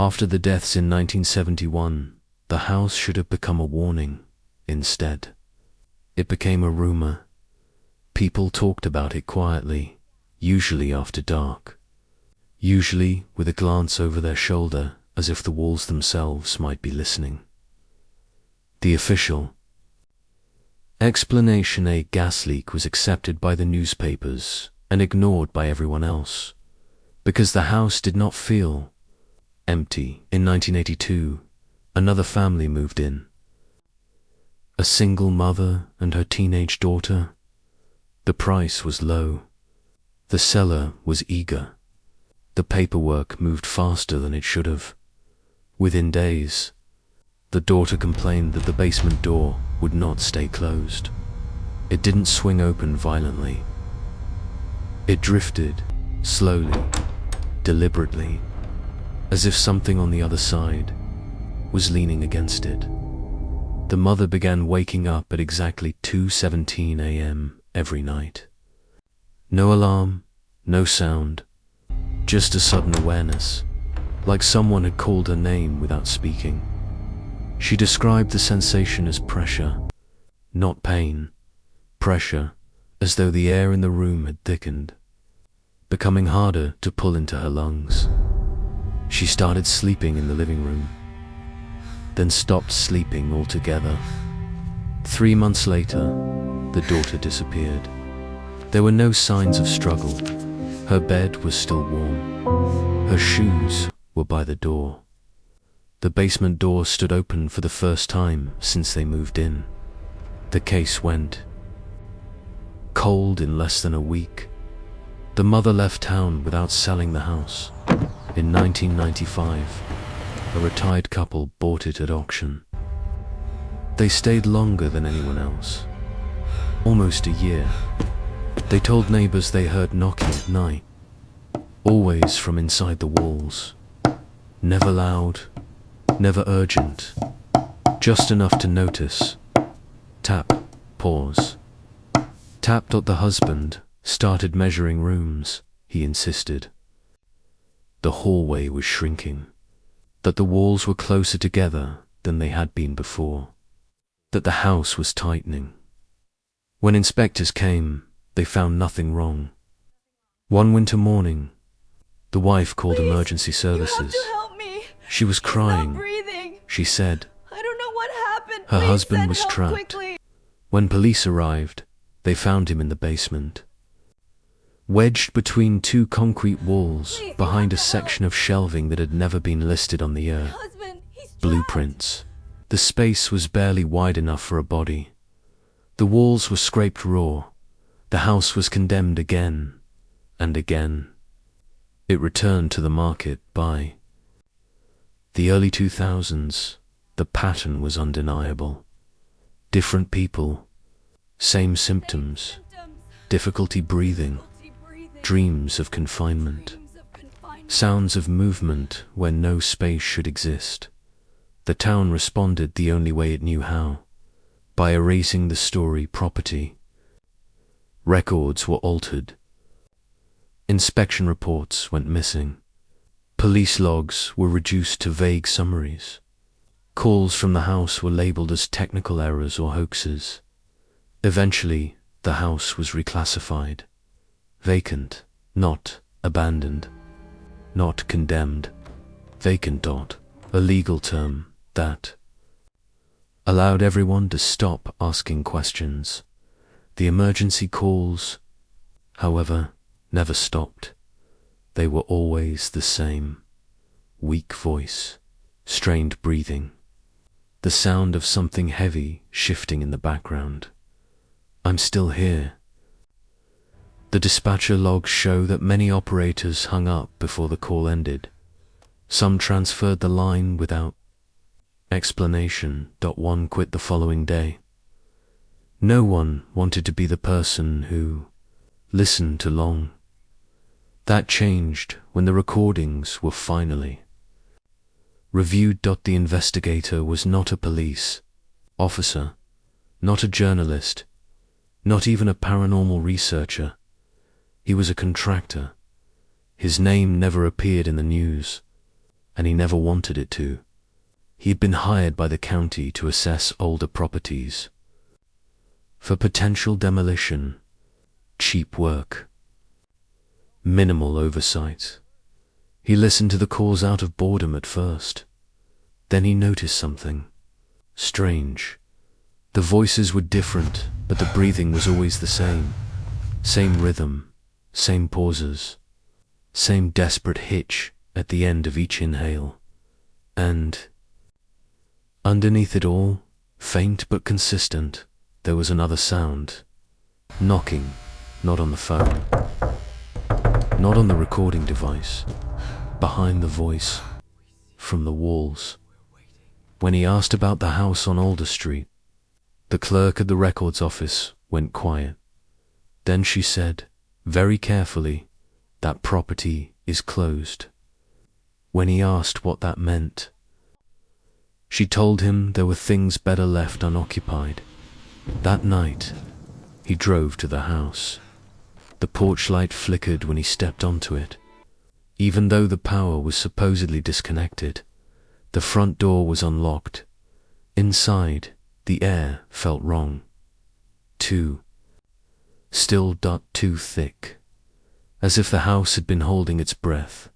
After the deaths in 1971, the house should have become a warning. Instead, it became a rumor. People talked about it quietly, usually after dark, usually with a glance over their shoulder as if the walls themselves might be listening. The official explanation, a gas leak, was accepted by the newspapers and ignored by everyone else, because the house did not feel empty. In 1982, another family moved in. A single mother and her teenage daughter. The price was low. The seller was eager. The paperwork moved faster than it should have. Within days, the daughter complained that the basement door would not stay closed. It didn't swing open violently. It drifted, slowly, deliberately, as if something on the other side was leaning against it. The mother began waking up at exactly 2:17 a.m. every night. No alarm, no sound, just a sudden awareness, like someone had called her name without speaking. She described the sensation as pressure, not pain. Pressure, as though the air in the room had thickened, becoming harder to pull into her lungs. She started sleeping in the living room, then stopped sleeping altogether. 3 months later, the daughter disappeared. There were no signs of struggle. Her bed was still warm. Her shoes were by the door. The basement door stood open for the first time since they moved in. The case went cold in less than a week. The mother left town without selling the house. In 1995, a retired couple bought it at auction. They stayed longer than anyone else, almost a year. They told neighbors they heard knocking at night, always from inside the walls. Never loud, never urgent, just enough to notice. Tap, pause. Tap. The husband started measuring rooms, he insisted. The hallway was shrinking, that the walls were closer together than they had been before, that the house was tightening. When inspectors came, they found nothing wrong. One winter morning, the wife called emergency services. You have to help me. She was crying. He's not breathing. She said I don't know what happened. her Please husband send was help trapped. quickly. When police arrived, they found him in the basement, wedged between 2 concrete walls, Please, behind a you have to section of shelving that had never been listed on the earth. Husband, he's trapped. Blueprints. The space was barely wide enough for a body. The walls were scraped raw. The house was condemned again and again. It returned to the market by the early 2000s. The pattern was undeniable. Different people, same symptoms, difficulty breathing, dreams of confinement, sounds of movement where no space should exist. The town responded the only way it knew how, by erasing the story property. Records were altered. Inspection reports went missing. Police logs were reduced to vague summaries. Calls from the house were labeled as technical errors or hoaxes. Eventually, the house was reclassified. Vacant, not abandoned, not condemned. Vacant. A legal term that allowed everyone to stop asking questions. The emergency calls, however, never stopped. They were always the same. Weak voice, strained breathing, the sound of something heavy shifting in the background. I'm still here. The dispatcher logs show that many operators hung up before the call ended. Some transferred the line without explanation. One quit the following day. No one wanted to be the person who listened too long. That changed when the recordings were finally reviewed. The investigator was not a police officer, not a journalist, not even a paranormal researcher. He was a contractor. His name never appeared in the news, and he never wanted it to. He had been hired by the county to assess older properties for potential demolition. Cheap work, minimal oversight. He listened to the calls out of boredom at first. Then he noticed something strange. The voices were different, but the breathing was always the same. Same rhythm, same pauses, same desperate hitch at the end of each inhale. And underneath it all, faint but consistent, there was another sound. Knocking, not on the phone, not on the recording device, behind the voice, from the walls. When he asked about the house on Alder Street, the clerk at the records office went quiet. Then she said, very carefully, that property is closed. When he asked what that meant, she told him there were things better left unoccupied. That night, he drove to the house. The porch light flickered when he stepped onto it. Even though the power was supposedly disconnected, the front door was unlocked. Inside, the air felt wrong. Too still, too thick, as if the house had been holding its breath.